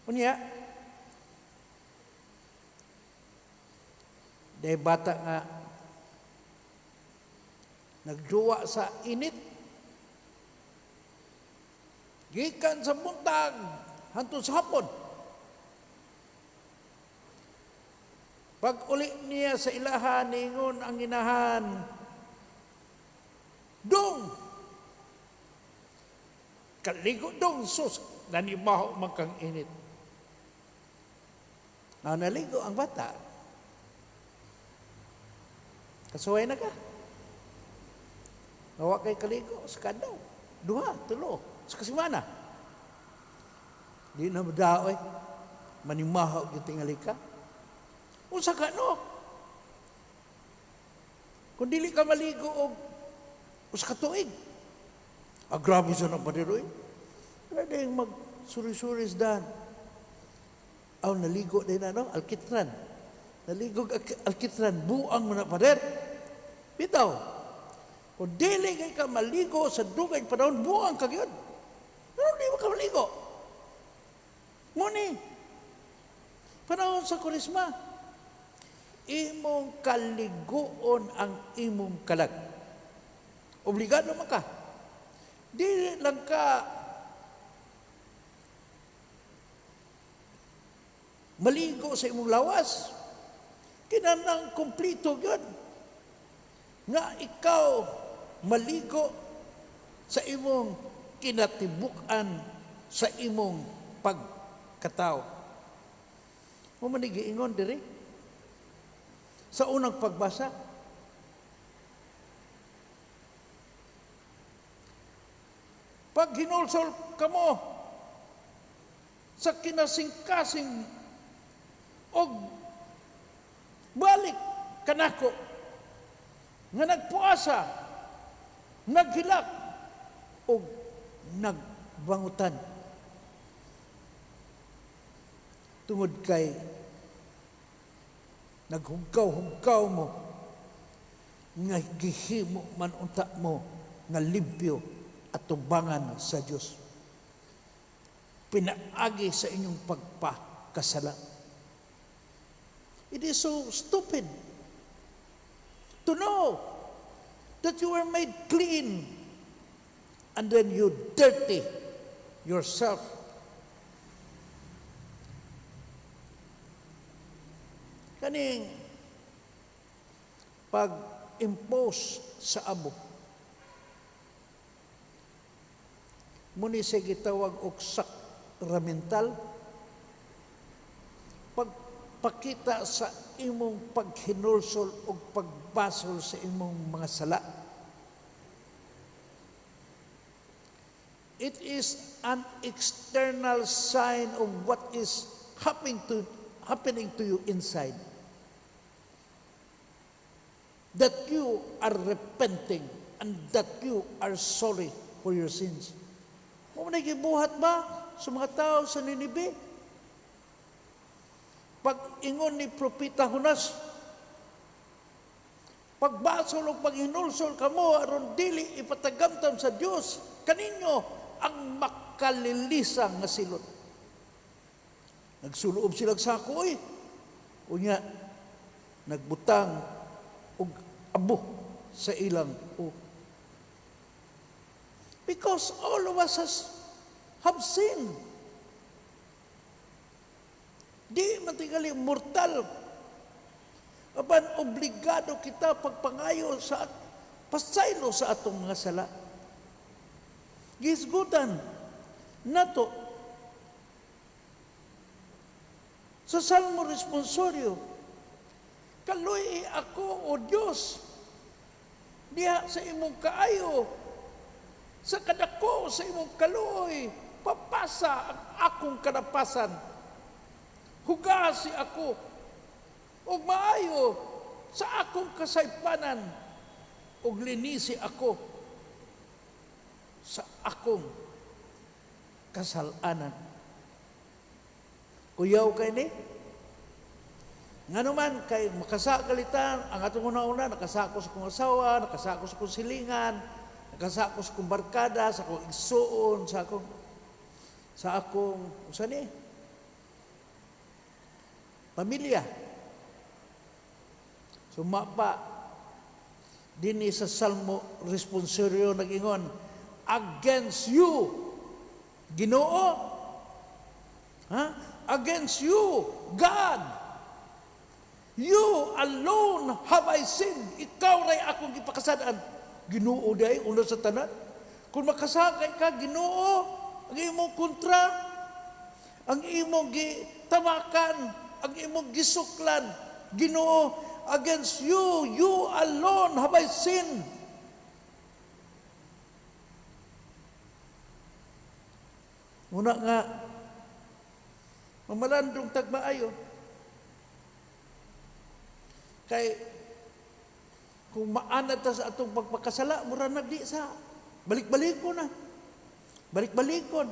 Unya, dahil bata nga nagduwa sa init, gikan sa buntag hantod sa hapon. Pag uli niya sa ilahan, ningon ang inahan, dong! Kaligo dong, sus! Nanimaho man kang init. Naligo ang bata. Kasuway na ka. Nawa kay kaligo sa kadaw. Duha, tulo. Sa kasimana. Di na madaoy. Manimaho yung tingali ka. Unsa ka no? Kung dili ka maligo o usa ka tuig. Grabe sa nang padiroy. Wala dahil mag-suri-suris dan. Naligo din alkitran. Naligo alkitran. Buang mo na pader. Bitaw. Kung dili kay ka maligo sa dugay panahon, buang ka yun. Pero di mo ka maligo. Muni. Panahon sa Kurisma, imong kaligoon ang imong kalag. Obligado man ka. Di lang ka maligo sa imong lawas. Kinanang kumplito yun. Nga ikaw maligo sa imong kinatibukan sa imong pagkatao. Manigiingon diri sa unang pagbasa. Pag hinulsol kamo sa kinasing-kasing og balik kanako nga nagpuasa, naghilak og nagbangutan tungod kay naghugkaw-hugkaw mo nga gihimo man unta mo nga limpyo at tubangan sa Dios. Pinaagi sa inyong pagpakasala. It is so stupid to know that you were made clean and then you dirty yourself. Kaning pag-impose sa abo, muni sa gitawag og sakramental, pagpakita sa imong paghinulsol o pagbasol sa imong mga sala. It is an external sign of what is happening to you inside. That you are repenting and that you are sorry for your sins. Kung nagibuhat ba sa mga tao sa Ninibe? Pag ingon ni Propeta Jonas, pagbasol o paghinulsol kamo aron dili ipatagamtam sa Dios kaninyo ang makalilisang nga silot. Nagsuloob sila sa ako'y unya nagbutang og abo sa ilang because all of us have sinned. Di matigali mortal. Aban obligado kita pagpangayo sa pasaylo sa atong mga sala. Gisgutan nato sa Salmo Responsorio, kaluy ako o Diyos diha sa imong kaayo, sa kadako sa imong kaluoy, papasa ang akong kadapasan. Hugasi ako og maayo sa akong kasaypanan og linisi ako sa akong kasalanan. Kuyaw kay ni nga naman kay makasakalitan ang atong una-una, nakasako sa kong asawa, nakasako sa kong silingan, nakasako sa kong barkada, sa akong igsuon, sa akong usa ni pamilya. Sumapa dinhi sa Salmo responsoryo nag-ingon, against you, Ginoo. Against you, God. You alone have I sinned. Ikaw ray akong gipakasadaan. Ginoo day una sa tanan. Kung makasakay ka, Ginoo, ang imong kontra, ang imong gitamakan, ang imong gisuklan, Ginoo, against you, you alone have I sinned. Muna nga, mamalandong tagmaayo. Kay, kung maanad ta sa atong pagpakasala, mura nagdi sa balik-balikon na. Balik-balikon.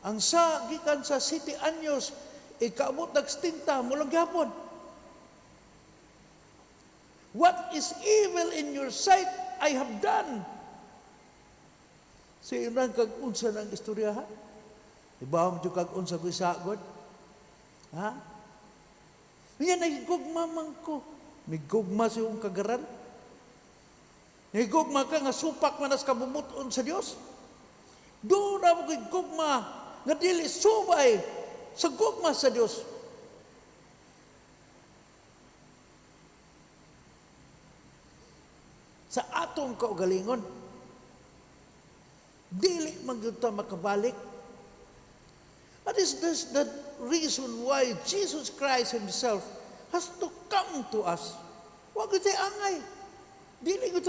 Ang sa, gikan sa 7 anyos, ikaabot nagstinta, mulang gyapon. What is evil in your sight, I have done. Sa inang kag-unsa ng istorya, ha? Ibawang yung kag-unsa ko isagod. Ha? Yan, nagigugma man ko. Nagigugma sa iyong kagaran. Nagigugma ka nga supak manas kabumuton sa Diyos. Doon na magigugma nga dili subay sa gugma sa Diyos. Sa atong kaugalingon, dili magyud ta makabalik. That is the reason why Jesus Christ Himself has to come to us. Huwag ito angay. Dili ito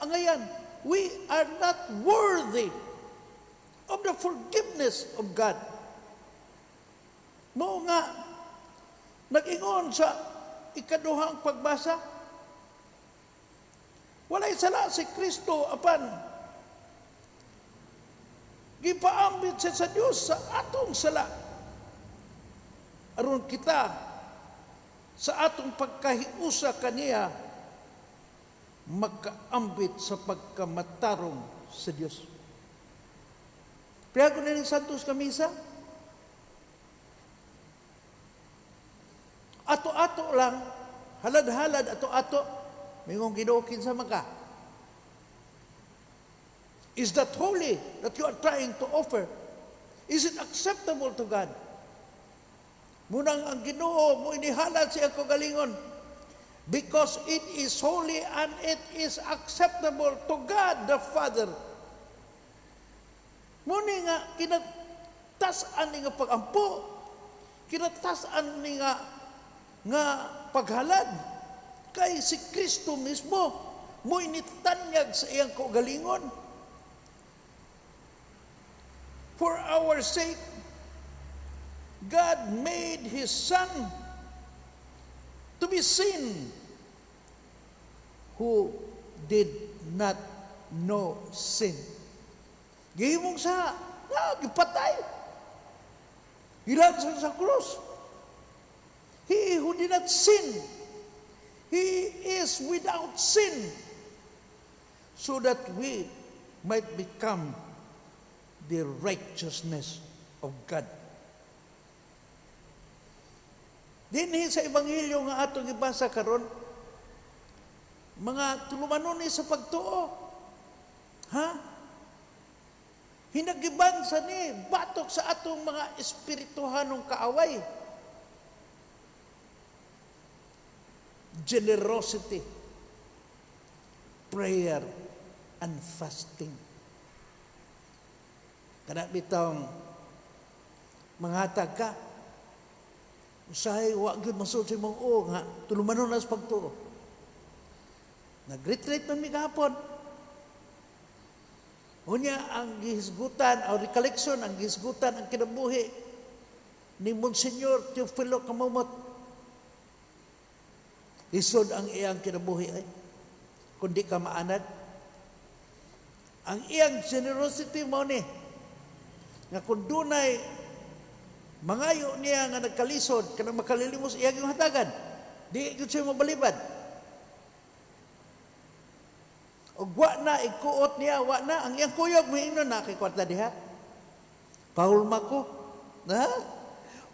angayan. We are not worthy of the forgiveness of God. Mao nga, nag-ingon sa ikaduhang pagbasa, walay sala si Kristo apan gipaambit siya sa Diyos sa atong sala. Aron kita sa atong pagkahiusa kaniya magkaambit sa pagkamatarong sa Diyos. Piyago na ni Santos Kamisa, ato-ato lang, halad-halad, ato-ato, mingong ginukin sa maka. Is that holy that you are trying to offer? Is it acceptable to God? Munang ang Ginoo mo inihalad siya kagalingon, because it is holy and it is acceptable to God the Father. Muni nga kinatasan ni nga pagampo, kinatasan ni nga paghalad kay si Kristo mismo mo initanyag sa iyang kaugalingon. For our sake, God made His Son to be sin, who did not know sin. Gihimong sa, gipatay. Gilansan sa krus. He who did not sin, He is without sin, so that we might become the righteousness of God. Dinhi sa Ebanghelyo nga atong ibasa karon, mga tulumanon ni sa pagtuo. Ha? Hinagiban sa ni batok sa atong mga espirituhanong kaaway. Generosity, prayer, and fasting. Kana bitong manghatag ka, usahay wa gyud masud sa imong nga tulumanon na sa pagtuo. Nag-retreat man mi gahapon. Unya ang gihisgutan o recollection, ang gihisgutan ang kinabuhi ni Monsignor Teofilo Kamumot. Isod ang iyang kinabuhi ay kundi ka maanad. Ang iyang generosity mo ni nga kung dunay mangayo niya nga nagkalisod kanang makalilimos iyang yung hatagan, di gyud siya mabalibad. Og wa na ikuot niya, wa na ang iyang kuyog moingnon na kay kwarta diha. Paul mako, ha?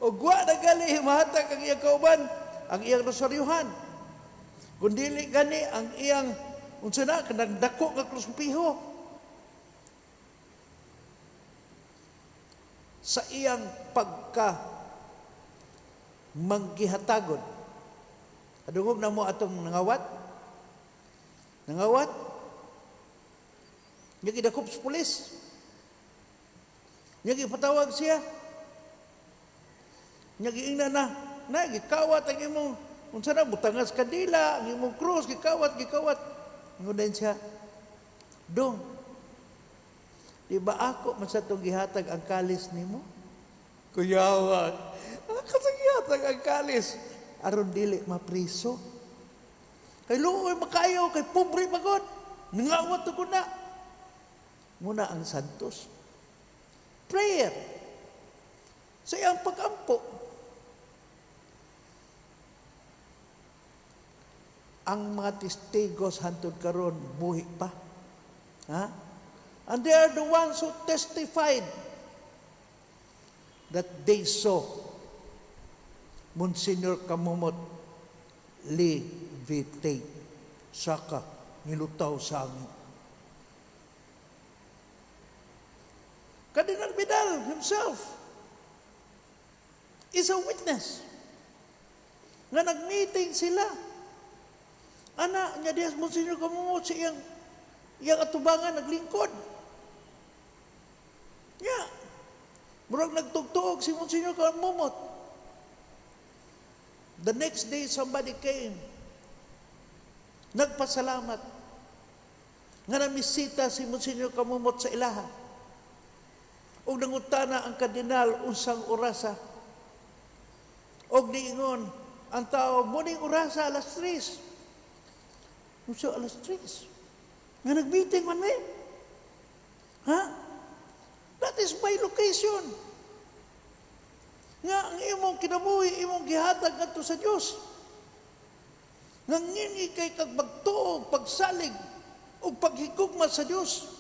O wa na gali himahatag ang iyang kauban, ang iyang rosaryuhan. Kung dili gani ang iyang unsa na kanang dako nga kruspiho sa iyang pagka manggihatagon. Adungog na mo atong nangawat. Nga gidakop sa pulis. Nga gipatawag siya. Nga giingna na gikawat ang imong unsa na butangas kadila, ang imong krus gikawat. Ngunit siya, dong, di ba ako man sa itong gihatag ang kalis nimo? Kuyawan, ako sa gihatag ang kalis. Aron dili mapriso. Kay luoy makayo, kay pobre magod. Nangawat ko na. Muna ang santos. Prayer. Sa iyang pag-ampo. Ang mga testigos hantod karon buhi pa. Ha? And they are the ones who testified that they saw Monsignor Kamumot levitate, saka nilutaw sa angin. Cardinal Vidal himself is a witness nga nag-meeting sila. Ana, niya diyas Monsignor Kamumot sa iyang atubangan naglingkod. Yeah. Murag nagtugtuog si Monsignor Kamumot. The next day, somebody came. Nagpasalamat. Nga namisita si Monsignor Kamumot sa ilaha. O nangutana ang kardinal unsang orasa. O niingon, ang tao, muning orasa alas 3. Unsa alas 3? Nga nag-meeting man may. Ha? That is my location. Nga ang imong kinabuhi, imong gihatag ngadto sa Dios. Nga ngini kay kag magtuog, pagsalig ug paghigugma sa Dios.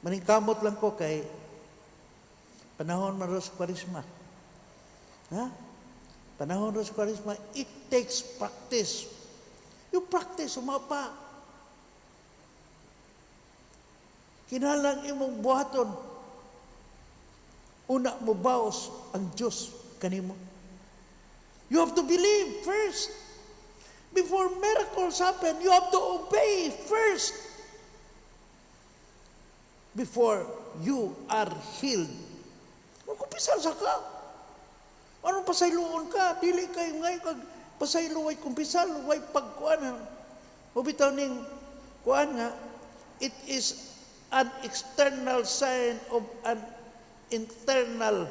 Maningkamot lang ko kay panahon maros Kwaresma. Ha? Panahon maros Kwaresma, it takes practice. You practice, umapa. Kinalang imong buhaton. Una mo baos ang Diyos kanimo. You have to believe first. Before miracles happen, you have to obey first. Before you are healed. Magkumpisal sa ka. Anong pasayloon ka? Dili kayo ngayon kag pasaylo way kumpisal, way pagkuan. Mubitaw ning kuan nga, it is an external sign of an internal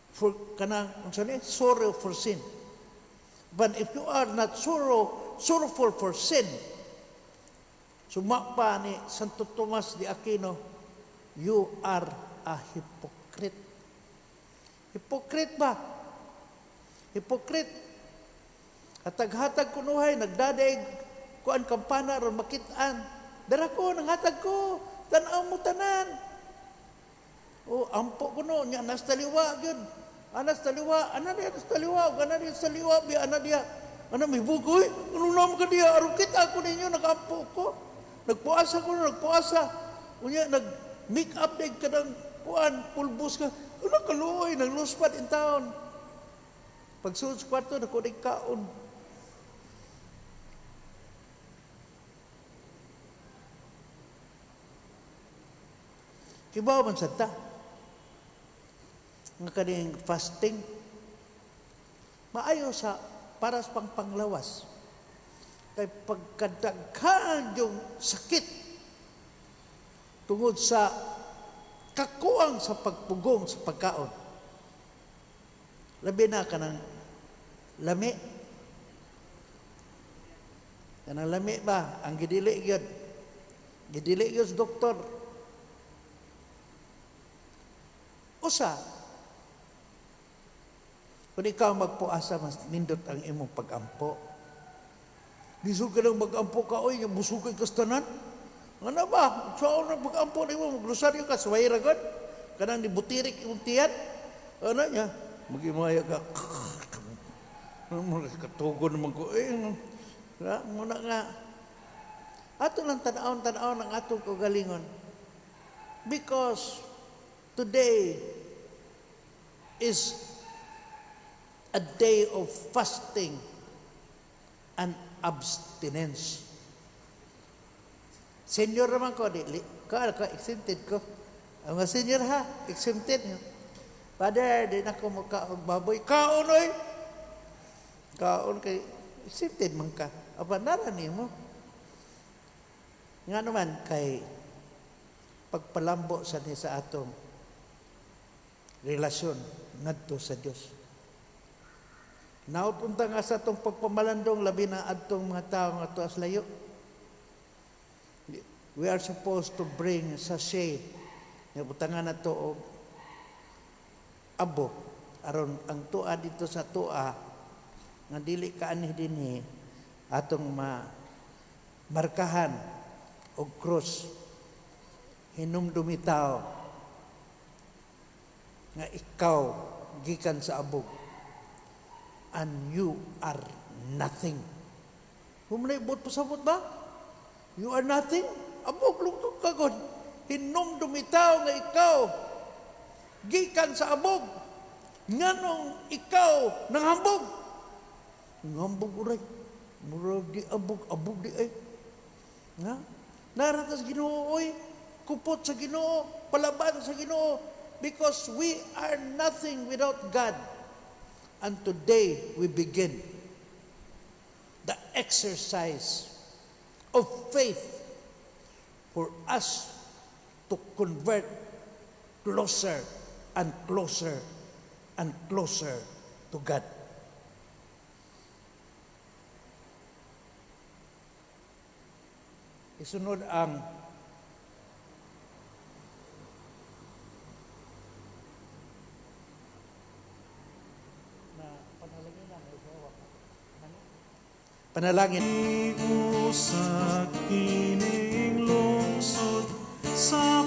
for kanang sorrow for sin. But if you are not sorrowful for sin, sumapa ni Santo Tomas de Aquino, you are a hypocrite. Hypocrite ba? Hypocrite. Hatag-hatag kunuhay, nagdadig, kuan kampana, ron makitaan. Dara ko, nanghatag ko, tanaw mo tanan. O, ampo ko no, niya, anas taliwa, yun. Anas taliwa, ana diya, anas taliwa, ana diya, taliwa, biya, ana diya. Ana, may bukoy, ano naman ka diya, arukit ako ninyo, nakampo ko. Nagpuasa ko, nagpuasa. Unya, nag-make up din ka ng kuan, pulbos ka. Ano kaluoy, nagluspad in town. Pagsunod sa kwarto, nakunig kaon. Kibaw man santa. Nga kaning fasting. Maayo sa para sa panglawas. Kay pagkadaghan yung sakit tungod sa kakuang sa pagpugong sa pagkaon. Labi na ka ng lami. Kanang lami ba? Ang gidili yun. Gidili yun sa doktor. Usa, kung ikaw magpuasa, mas nindot ang imong pag-ampo. Bisog ka lang mag-ampo ka, oy, busugay ka sa tanan. Ano ba? So, ano pag-ampon mo, magrosaryo ka, suway ragon. Kanang ni butirik yung tiyan. Ano niya? Magimaya ka. Katugon naman ko. Muna nga. Ato lang tanaon ng atong kagalingon. Because today is a day of fasting and abstinence. Senior naman ko, exempted ko. Ang mga senior ha, exempted. Father, di na ko magbaboy. Kaon oy! Kaon kay, exempted man ka. Aba, narani mo. Nga naman, kay pagpalambo sa atong relasyon ngadto sa Dios. Naupunta nga sa atong pagpamalandong labi na adtong mga tao nga tuas layo. We are supposed to bring sachet nga butangan na to og abo aron ang tua dito sa tua nga dili kaani dinhi atong markahan og cross hinumdumitaw nga ikaw gikan sa abog and you are nothing. Humlay bot pasabot ba? You are nothing. Abog lugtog kagod. Hinumdumitaw nga ikaw gikan sa abog. Nganong ikaw nanghambog. Nanghambog uray. Murag di abog di ay. Nga? Naratas Ginoo oy. Kupot sa Ginoo, palaban sa Ginoo, because we are nothing without God. And today we begin the exercise of faith for us to convert closer and closer and closer to God. Isunod ang panalangin. Iusak kining lungsod sa